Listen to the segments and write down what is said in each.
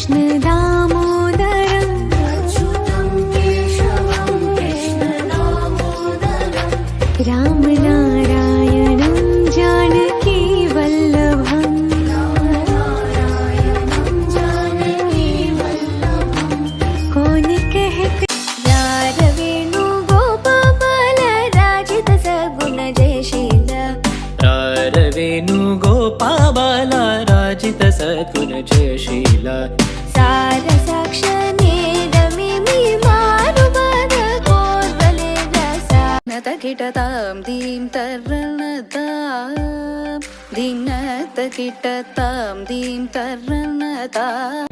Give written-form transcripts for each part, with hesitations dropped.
कृष्ण दामोदरं अच्युतं केशवं कृष्ण दामोदरं राम नारायणं जानकी वल्लभं कौन कहे यार वेणु गोपाल राजित सगुण जयशील वेणुगोपाल राजित सद्गुण जयशील सार साक्ष नेदमिमि मारुबद कोर्वले रसा नत किटतां दीं तरणतां दीनत किटतां दीं तरणतां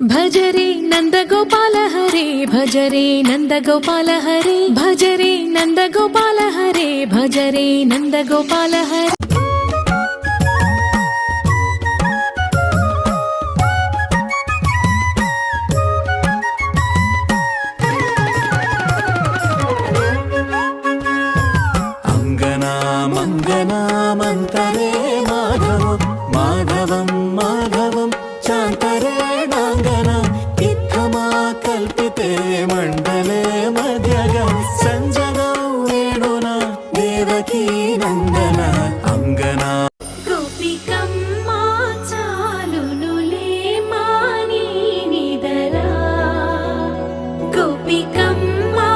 भजरे नंद गोपाल हरे भजरे नंद गोपाल हरे भजरे नंद गोपाल हरे भजरे नंद गोपाल हरे अंगना मंगना मंतरे माधव माधवं माधवं चान्तरे कल्पिते मंडले मध्यगं संजगौ वेणुना देवकी नंदन अंगना गोपिकम्मा चालुनुले मानी निदरा गोपिकम्मा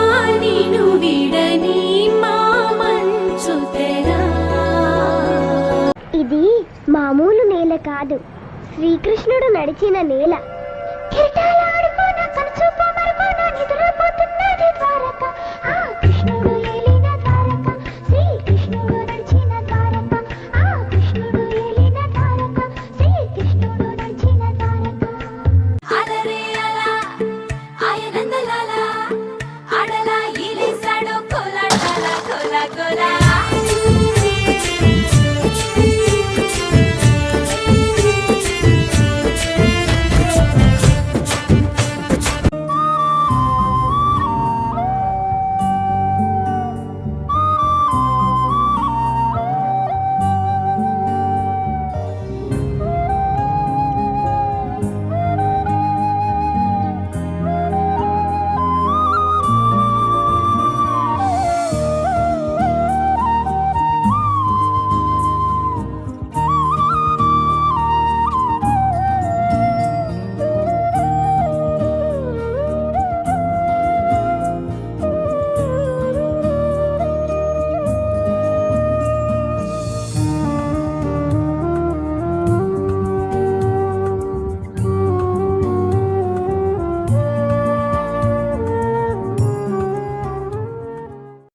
निनु विडनी మా మంచు తెరా ఇది మామూలు నేల కాదు శ్రీకృష్ణుడు నడిచిన నేల